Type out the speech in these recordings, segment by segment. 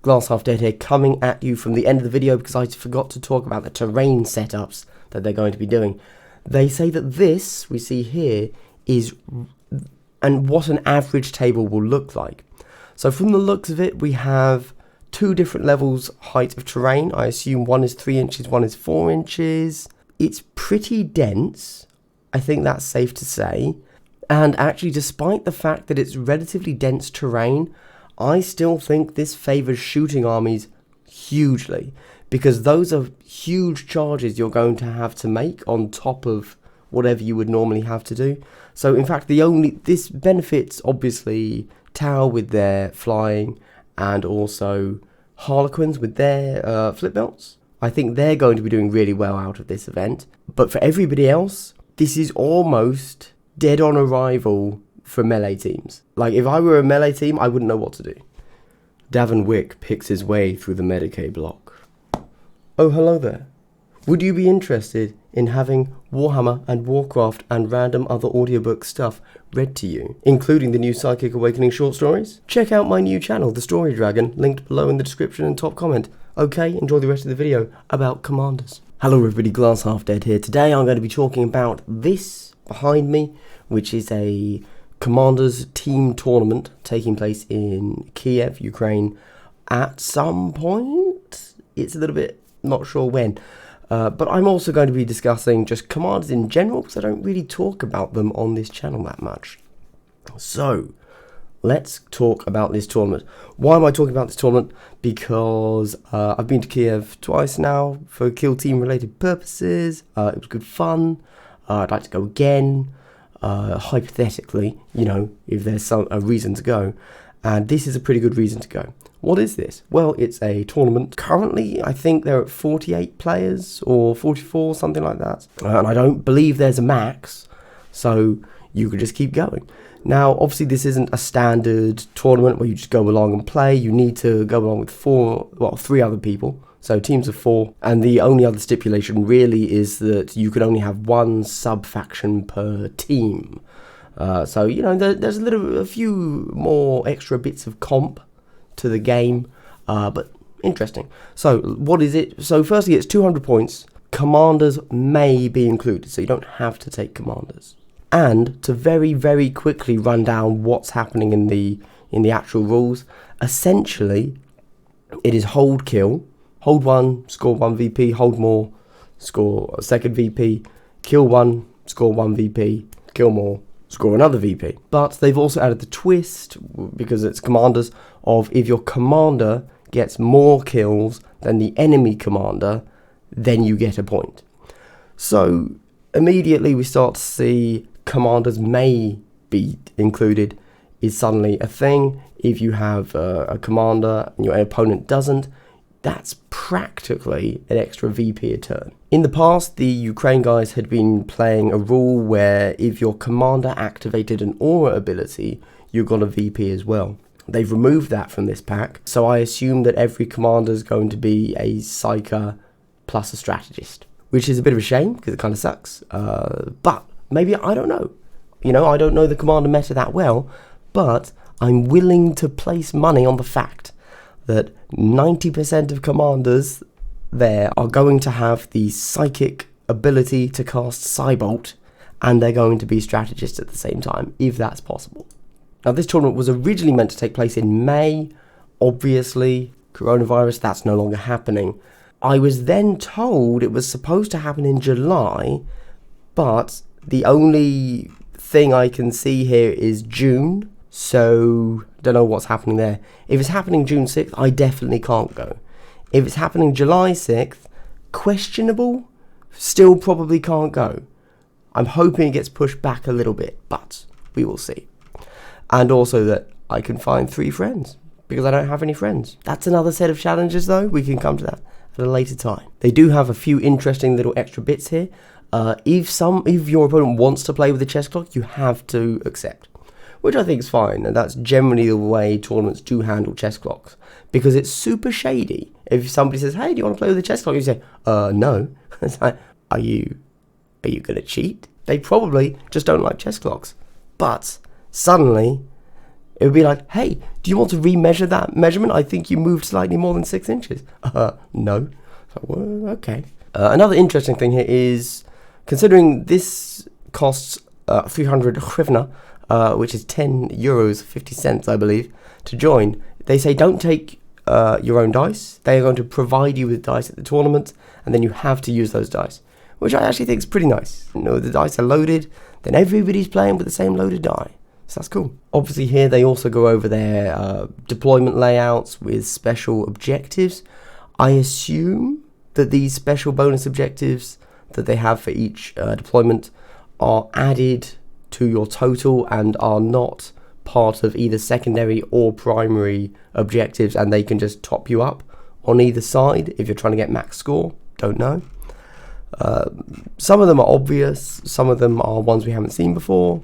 Glass Half Dead here, coming at you from the end of the video because I forgot to talk about the terrain setups that they're going to be doing. They say that this, we see here, is and what an average table will look like. So from the looks of it, we have two different levels height of terrain. I assume one is 3 inches, one is 4 inches. It's pretty dense, I think that's safe to say. And actually, despite the fact that it's relatively dense terrain, I still think this favours shooting armies hugely, because those are huge charges you're going to have to make on top of whatever you would normally have to do. So in fact, this benefits obviously Tau with their flying, and also Harlequins with their flip belts. I think they're going to be doing really well out of this event. But for everybody else, this is almost dead on arrival for melee teams. Like, if I were a melee team, I wouldn't know what to do. Davin Wick picks his way through the Medicaid block. Oh, hello there. Would you be interested in having Warhammer and Warcraft and random other audiobook stuff read to you, including the new Psychic Awakening short stories? Check out my new channel, The Story Dragon, linked below in the description and top comment. Okay, enjoy the rest of the video about Commanders. Hello everybody, Glass Half Dead here. Today I'm going to be talking about this behind me, which is a Commanders team tournament taking place in Kiev, Ukraine at some point. It's a little bit not sure when. But I'm also going to be discussing just Commanders in general, because I don't really talk about them on this channel that much. So, let's talk about this tournament. Why am I talking about this tournament? Because I've been to Kiev twice now for Kill Team related purposes. It was good fun. I'd like to go again. Hypothetically, you know, if there's a reason to go. And this is a pretty good reason to go. What is this? Well, it's a tournament. Currently, I think they're at 48 players or 44, something like that. And I don't believe there's a max, so you could just keep going. Now, obviously, this isn't a standard tournament where you just go along and play. You need to go along with 3 other people. So teams of 4. And the only other stipulation really is that you can only have 1 sub-faction per team. So, you know, there's a few more extra bits of comp to the game, but interesting. So, what is it? So, firstly, it's 200 points. Commanders may be included, so you don't have to take Commanders. And to very, very quickly run down what's happening in the actual rules, essentially, it is hold kill. Hold 1, score 1 VP, hold more, score a second VP, kill 1, score 1 VP, kill more, score another VP. But they've also added the twist, because it's Commanders, of if your commander gets more kills than the enemy commander, then you get a point. So immediately we start to see Commanders may be included is suddenly a thing. If you have a commander and your opponent doesn't, that's practically an extra VP a turn. In the past, the Ukraine guys had been playing a rule where if your commander activated an aura ability, you got a VP as well. They've removed that from this pack, so I assume that every commander is going to be a psyker plus a strategist, which is a bit of a shame because it kind of sucks. But maybe, I don't know. You know, I don't know the commander meta that well, but I'm willing to place money on the fact that 90% of commanders there are going to have the psychic ability to cast Psybolt, and they're going to be strategists at the same time, if that's possible. Now, this tournament was originally meant to take place in May. Obviously, coronavirus, that's no longer happening. I was then told it was supposed to happen in July, but the only thing I can see here is June. So, don't know what's happening there. If it's happening June 6th, I definitely can't go. If it's happening July 6th, questionable, still probably can't go. I'm hoping it gets pushed back a little bit, but we will see. And also that I can find 3 friends, because I don't have any friends. That's another set of challenges though, we can come to that at a later time. They do have a few interesting little extra bits here. If your opponent wants to play with the chess clock, you have to accept, which I think is fine, and that's generally the way tournaments do handle chess clocks, because it's super shady. If somebody says, hey, do you want to play with the chess clock? You say, no. It's like, are you going to cheat? They probably just don't like chess clocks. But suddenly, It would be like, hey, do you want to remeasure that measurement? I think you moved slightly more than 6 inches. No. So, well, okay. Another interesting thing here is, considering this costs 300 hryvnia, which is 10 euros 50 cents, I believe, to join, they say don't take your own dice. They are going to provide you with dice at the tournament, and then you have to use those dice, which I actually think is pretty nice. You know, the dice are loaded, then everybody's playing with the same loaded die. So that's cool. Obviously here they also go over their deployment layouts with special objectives. I assume that these special bonus objectives that they have for each deployment are added to your total and are not part of either secondary or primary objectives, and they can just top you up on either side if you're trying to get max score. Don't know. Some of them are obvious, some of them are ones we haven't seen before.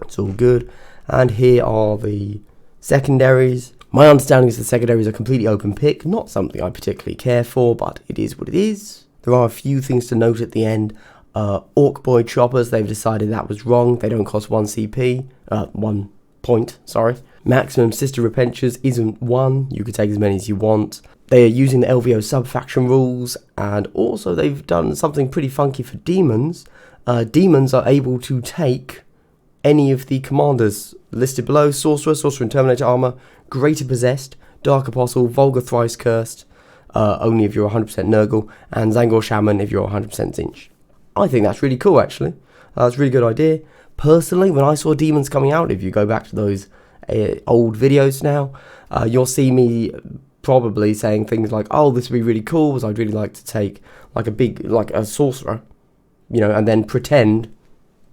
It's all good. And here are the secondaries. My understanding is the secondaries are completely open pick, not something I particularly care for, but it is what it is. There are a few things to note at the end. Orc Boy choppers, they've decided that was wrong. They don't cost 1 CP, 1 point, sorry. Maximum Sister Repentures isn't 1, you could take as many as you want. They are using the LVO sub-faction rules, and also they've done something pretty funky for demons. Demons are able to take any of the commanders listed below: Sorcerer, Sorcerer in Terminator Armor, Greater Possessed, Dark Apostle, Vulgar Thrice Cursed, only if you're 100% Nurgle, and Zangor Shaman if you're 100% Zinch. I think that's really cool, actually. That's a really good idea. Personally, when I saw demons coming out, if you go back to those old videos now, you'll see me probably saying things like, oh, this would be really cool, because I'd really like to take like a sorcerer, you know, and then pretend,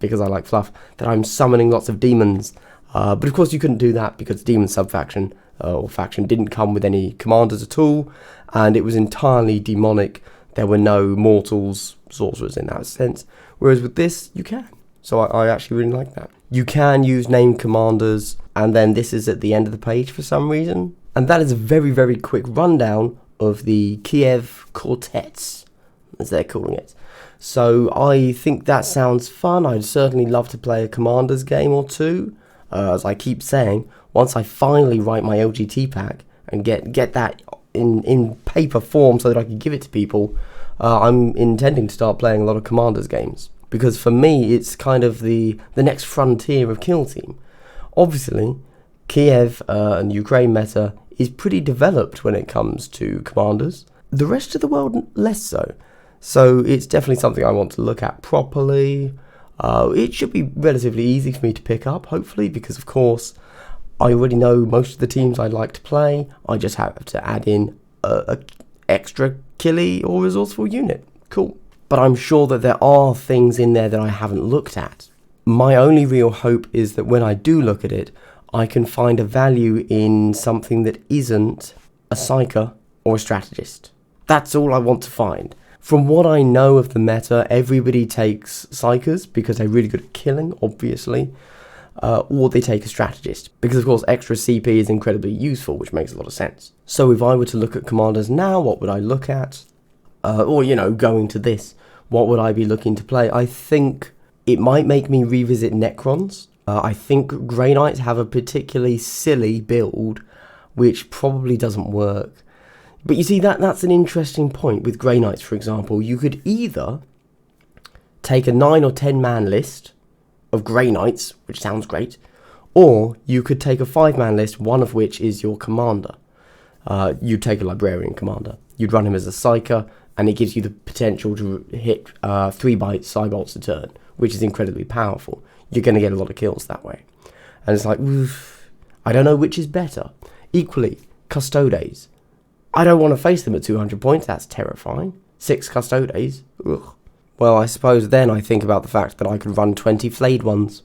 because I like fluff, that I'm summoning lots of demons. But of course you couldn't do that because demon sub-faction or faction didn't come with any commanders at all, and it was entirely demonic. There were no mortals, sorcerers in that sense, whereas with this you can. So I actually really like that. You can use named commanders, and then this is at the end of the page for some reason. And that is a very, very quick rundown of the Kiev Quartets, as they're calling it. So I think that sounds fun. I'd certainly love to play a Commanders game or two. As I keep saying, once I finally write my LGT pack and get that in paper form so that I can give it to people, I'm intending to start playing a lot of Commanders games. Because for me, it's kind of the next frontier of Kill Team. Obviously, Kiev and Ukraine meta is pretty developed when it comes to Commanders. The rest of the world, less so. So it's definitely something I want to look at properly. It should be relatively easy for me to pick up, hopefully, because of course I already know most of the teams I'd like to play. I just have to add in a extra killy or resourceful unit. Cool. But I'm sure that there are things in there that I haven't looked at. My only real hope is that when I do look at it, I can find a value in something that isn't a psyker or a strategist. That's all I want to find. From what I know of the meta, everybody takes psykers because they're really good at killing, obviously, or they take a strategist because, of course, extra CP is incredibly useful, which makes a lot of sense. So if I were to look at commanders now, what would I look at? Or, you know, going to this, what would I be looking to play? I think it might make me revisit Necrons. I think Grey Knights have a particularly silly build, which probably doesn't work. But you see, that's an interesting point with Grey Knights, for example. You could either take a 9 or 10 man list of Grey Knights, which sounds great, or you could take a 5-man list, one of which is your commander. You'd take a Librarian commander. You'd run him as a Psyker, and it gives you the potential to hit 3 Cybolts a turn, which is incredibly powerful. You're going to get a lot of kills that way. And it's like, oof, I don't know which is better. Equally, Custodes. I don't want to face them at 200 points, that's terrifying. 6 Custodes, ugh. Well, I suppose then I think about the fact that I could run 20 flayed ones.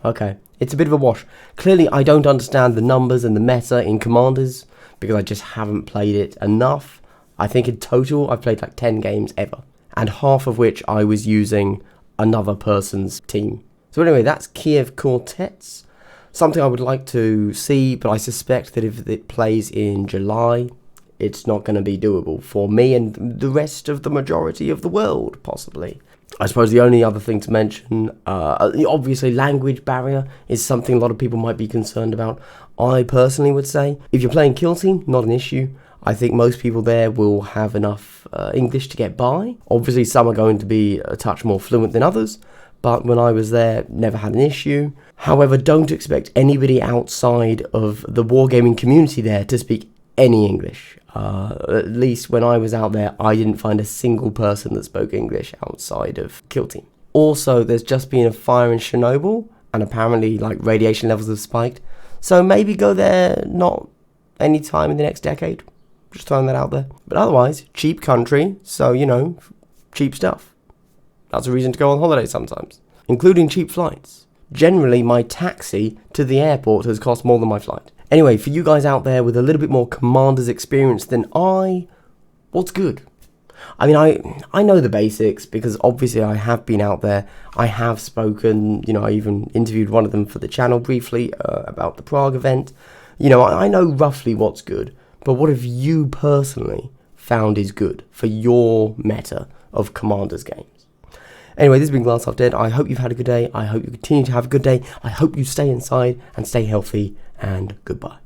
Okay, it's a bit of a wash. Clearly, I don't understand the numbers and the meta in Commanders, because I just haven't played it enough. I think in total, I've played like 10 games ever, and half of which I was using another person's team. So anyway, that's Kiev Quartets. Something I would like to see, but I suspect that if it plays in July, it's not going to be doable for me and the rest of the majority of the world, possibly. I suppose the only other thing to mention, obviously language barrier is something a lot of people might be concerned about. I personally would say, if you're playing Kill Team, not an issue. I think most people there will have enough English to get by. Obviously, some are going to be a touch more fluent than others, but when I was there, never had an issue. However, don't expect anybody outside of the wargaming community there to speak any English. At least when I was out there, I didn't find a single person that spoke English outside of Kill Team. Also, there's just been a fire in Chernobyl, and apparently like radiation levels have spiked. So maybe go there not any time in the next decade. Just throwing that out there. But otherwise, cheap country, so, you know, cheap stuff. That's a reason to go on holiday sometimes, including cheap flights. Generally, my taxi to the airport has cost more than my flight. Anyway, for you guys out there with a little bit more Commander's experience than I, what's good? I mean, I know the basics because obviously I have been out there. I have spoken, you know, I even interviewed one of them for the channel briefly about the Prague event. You know, I know roughly what's good. But what have you personally found is good for your meta of Commander's games? Anyway, this has been Glass Half Dead. I hope you've had a good day. I hope you continue to have a good day. I hope you stay inside and stay healthy. And goodbye.